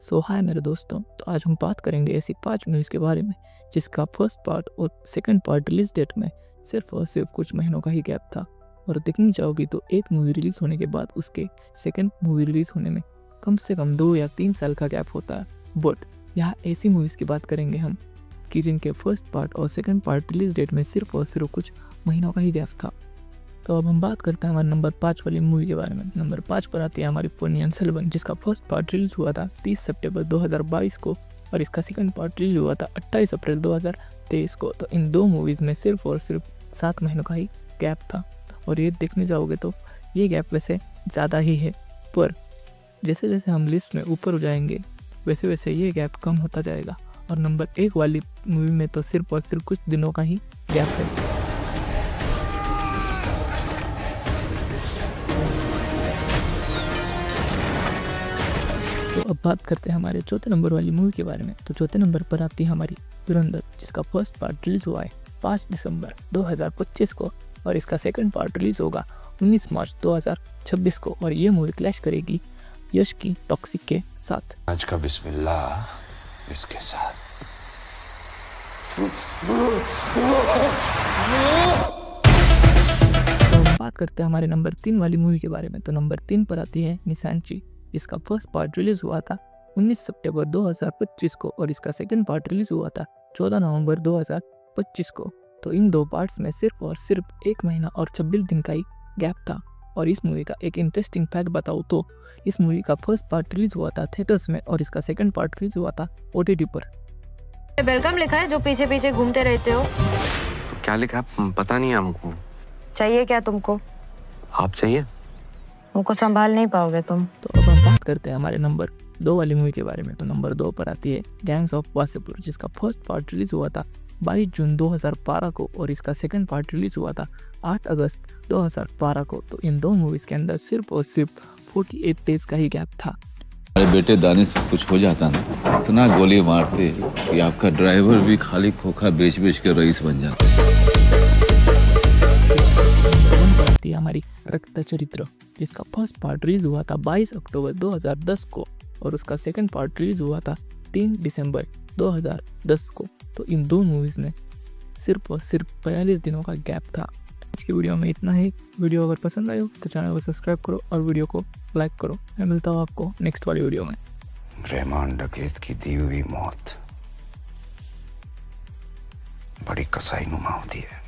सो हाय मेरे दोस्तों, तो आज हम बात करेंगे ऐसी 5 मूवीज़ के बारे में जिसका फर्स्ट पार्ट और सेकंड पार्ट रिलीज डेट में सिर्फ और सिर्फ कुछ महीनों का ही गैप था। और देखनी चाहोगी तो एक मूवी रिलीज़ होने के बाद उसके सेकंड मूवी रिलीज़ होने में कम से कम 2 या 3 साल का गैप होता है। बट यहाँ ऐसी मूवीज़ की बात करेंगे हम कि जिनके फर्स्ट पार्ट और सेकंड पार्ट रिलीज डेट में सिर्फ और सिर्फ कुछ महीनों का ही गैप था। तो अब हम बात करते हैं हमारे नंबर 5 वाली मूवी के बारे में। नंबर 5 पर आती है हमारी पोन्नियिन सेल्वन, जिसका फर्स्ट पार्ट रिलीज हुआ था 30 सितंबर 2022 को और इसका सेकंड पार्ट रिलीज हुआ था 28 अप्रैल 2023 को। तो इन दो मूवीज़ में सिर्फ और सिर्फ 7 महीनों का ही गैप था। और ये देखने जाओगे तो ये गैप वैसे ज़्यादा ही है, पर जैसे जैसे हम लिस्ट में ऊपर जाएंगे वैसे वैसे ये गैप कम होता जाएगा। और नंबर 1 वाली मूवी में तो सिर्फ और सिर्फ कुछ दिनों का ही गैप है। तो अब बात करते हैं हमारे चौथे नंबर वाली मूवी के बारे में। तो चौथे नंबर पर आती है हमारी धुरंधर, जिसका फर्स्ट पार्ट रिलीज हुआ है 5 दिसंबर 2025 को और इसका सेकंड पार्ट रिलीज होगा 19 मार्च 2026 को। और ये मूवी क्लैश करेगी यश की टॉक्सिक के साथ। आज का बिस्मिल्लाह इसके साथ। तो हम बात करते हैं हमारे नंबर 3 वाली मूवी के बारे में। तो नंबर 3 पर आती है निशानची, इसका फर्स्ट पार्ट रिलीज हुआ था 19 सितंबर 2025 को और इसका सेकंड पार्ट रिलीज हुआ था 14 नवंबर 2025 को। तो इन दो पार्ट्स में सिर्फ और सिर्फ 1 महीना और 26 दिन का ही गैप था। और इस मूवी का एक इंटरेस्टिंग फैक्ट बताऊँ तो इस मूवी का फर्स्ट पार्ट रिलीज हुआ था थिएटर्स में और इसका सेकंड पार्ट रिलीज हुआ था OTT पर। वेलकम लिखा है जो पीछे पीछे घूमते रहते हो। तो क्या लिखा है पता नहीं है हमको। चाहिए क्या तुमको? आप चाहिए? मुझको संभाल नहीं पाओगे तुम। तो अब हम बात करते हैं हमारे नंबर 2 वाली मूवी के बारे में। तो नंबर 2 पर आती है गैंग्स ऑफ वासेपुर, जिसका फर्स्ट पार्ट रिलीज हुआ था 22 जून 2012 को और इसका सेकंड पार्ट रिलीज हुआ था 8 अगस्त 2012 को। तो इन दो मूवीज के अंदर सिर्फ और सिर्फ 48 डेज का ही गैप था। अरे बेटे, दानिश से कुछ हो जाता ना, इतना गोली मारते कि आपका ड्राइवर भी खाली खोखा बेच बेच के रईस बन जाता। आती है हमारी रक्त चरित्र, जिसका फर्स्ट पार्ट रिलीज हुआ था 22 अक्टूबर 2010 को और उसका सेकंड पार्ट रिलीज हुआ था 3 दिसंबर 2010 को। तो इन दो मूवीज में सिर्फ और सिर्फ 42 दिनों का गैप था। आज की वीडियो में इतना ही। वीडियो अगर पसंद आए हो तो चैनल को सब्सक्राइब करो और वीडियो को लाइक करो। मैं मिलता हूँ आपको नेक्स्ट वाली वीडियो में। रहमान डकैत की दी हुई मौत बड़ी कसाई नुमा होती है।